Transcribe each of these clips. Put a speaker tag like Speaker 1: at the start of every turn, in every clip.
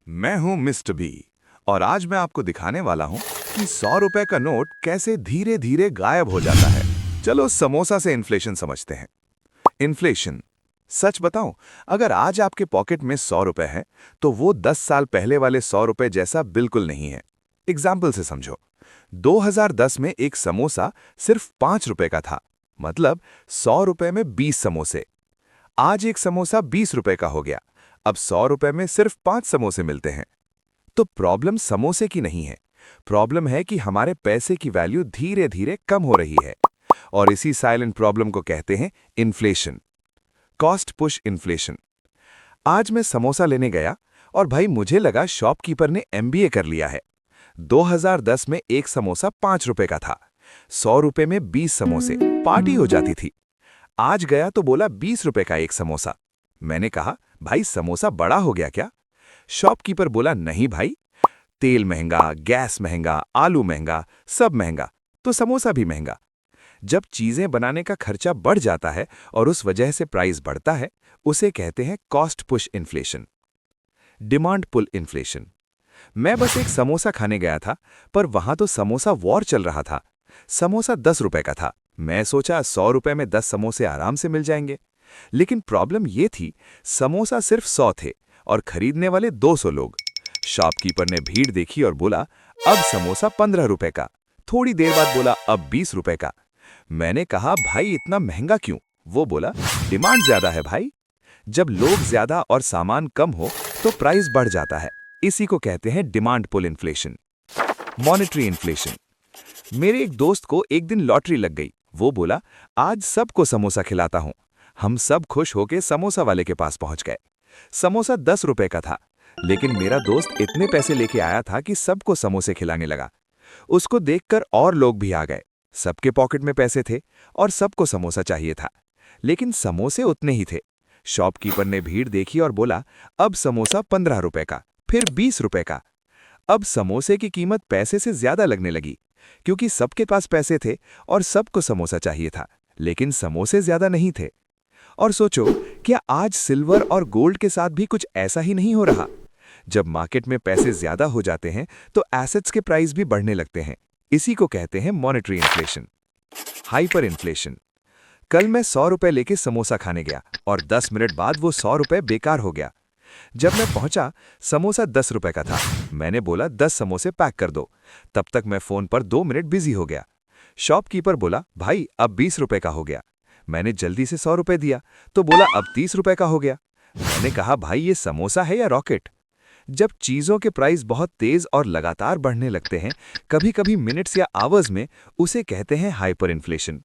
Speaker 1: मैं हूं mister B और आज मैं आपको दिखाने वाला हूं कि 100 रुपए का नोट कैसे धीरे धीरे गायब हो जाता है। चलो समोसा से इन्फ्लेशन समझते हैं। इन्फ्लेशन, सच बताऊं, अगर आज आपके पॉकेट में 100 रुपए है तो वो 10 साल पहले वाले 100 रुपए जैसा बिल्कुल नहीं है। एग्जाम्पल से समझो। 2010 में एक समोसा सिर्फ 5 रुपए का था, मतलब 100 रुपए में 20 समोसे। आज एक समोसा 20 रुपए का हो गया, अब 100 रुपए में सिर्फ 5 समोसे मिलते हैं। तो प्रॉब्लम समोसे की नहीं है, प्रॉब्लम है कि हमारे पैसे की वैल्यू धीरे धीरे कम हो रही है। और इसी साइलेंट प्रॉब्लम को कहते हैं इन्फ्लेशन, कॉस्ट पुश इन्फ्लेशन। आज मैं समोसा लेने गया और भाई मुझे लगा शॉपकीपर ने एमबीए कर लिया है। 2010 में एक समोसा 5 रुपए का था, 100 रुपए में 20 समोसे, पार्टी हो जाती थी। आज गया तो बोला 20 रुपए का एक समोसा। मैंने कहा, भाई समोसा बड़ा हो गया क्या? शॉपकीपर बोला, नहीं भाई, तेल महंगा, गैस महंगा, आलू महंगा, सब महंगा, तो समोसा भी महंगा। जब चीजें बनाने का खर्चा बढ़ जाता है और उस वजह से प्राइस बढ़ता है, उसे कहते हैं cost push inflation, demand pull inflation. मैं बस एक समोसा खाने गया था, पर वहां तो समोसा वॉर चल रहा था। समोसा 10 रुपए का था, मैं सोचा 100 रुपए में 10 समोसे आराम से मिल जाएंगे। लेकिन प्रॉब्लम ये थी, समोसा सिर्फ 100 थे और खरीदने वाले 200 लोग। शॉपकीपर ने भीड़ देखी और बोला, अब समोसा 15 रुपए का। थोड़ी देर बाद बोला, अब 20 रुपए का। मैंने कहा, भाई इतना महंगा क्यों? वो बोला, डिमांड ज्यादा है भाई। जब लोग ज्यादा और सामान कम हो तो प्राइस बढ़ जाता है। इसी को कहते हैं demand pull inflation, monetary inflation. मेरे एक दोस्त को एक दिन लॉटरी लग गई। वो बोला, आज सबको समोसा खिलाता हूं। हम सब खुश होकर समोसा वाले के पास पहुंच गए। समोसा 10 रुपए का था, लेकिन मेरा दोस्त इतने पैसे लेके आया था कि सबको समोसे खिलाने लगा। उसको देखकर और लोग भी आ गए। सबके पॉकेट में पैसे थे और सबको समोसा चाहिए था, लेकिन समोसे उतने ही थे। शॉपकीपर ने भीड़ देखी और बोला, अब समोसा 15 रुपए का, फिर 20 रुपए का। अब समोसे की कीमत पैसे से ज्यादा लगने लगी, क्योंकि सबके पास पैसे थे और सबको समोसा चाहिए था, लेकिन समोसे ज्यादा नहीं थे। और सोचो, क्या आज सिल्वर और गोल्ड के साथ भी कुछ ऐसा ही नहीं हो रहा? जब मार्केट में पैसे ज्यादा हो जाते हैं तो एसेट्स के प्राइस भी बढ़ने लगते हैं। इसी को कहते हैं मॉनेटरी इन्फ्लेशन, हाइपर इन्फ्लेशन। कल मैं 100 रुपए लेके समोसा खाने गया और 10 मिनट बाद वो 100 रुपए बेकार हो गया। जब मैं पहुंचा, समोसा 10 रुपए का था। मैंने बोला, 10 समोसे पैक कर दो। तब तक मैं फोन पर 2 मिनट बिजी हो गया। शॉपकीपर बोला, भाई अब 20 रुपए का हो गया। मैंने जल्दी से 100 रुपए दिया तो बोला, अब 30 रुपए का हो गया। मैंने कहा, भाई ये समोसा है या रॉकेट? जब चीजों के प्राइस बहुत तेज और लगातार बढ़ने लगते हैं, कभी कभी मिनट्स या आवर्स में, उसे कहते हैं हाइपर इन्फ्लेशन।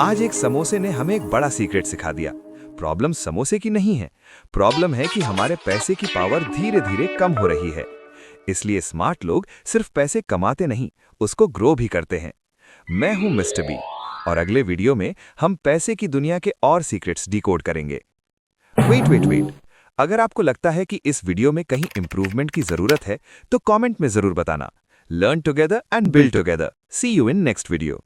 Speaker 1: आज एक समोसे ने हमें एक बड़ा सीक्रेट सिखा दिया। प्रॉब्लम समोसे की नहीं है, प्रॉब्लम है कि हमारे पैसे की पावर धीरे धीरे कम हो रही है। इसलिए स्मार्ट लोग सिर्फ पैसे कमाते नहीं, उसको ग्रो भी करते हैं। मैं हूं मिस्टर बी और अगले वीडियो में हम पैसे की दुनिया के और सीक्रेट्स डिकोड करेंगे। वेट, अगर आपको लगता है कि इस वीडियो में कहीं इंप्रूवमेंट की जरूरत है तो कमेंट में जरूर बताना। Learn together and build together. See you in next video.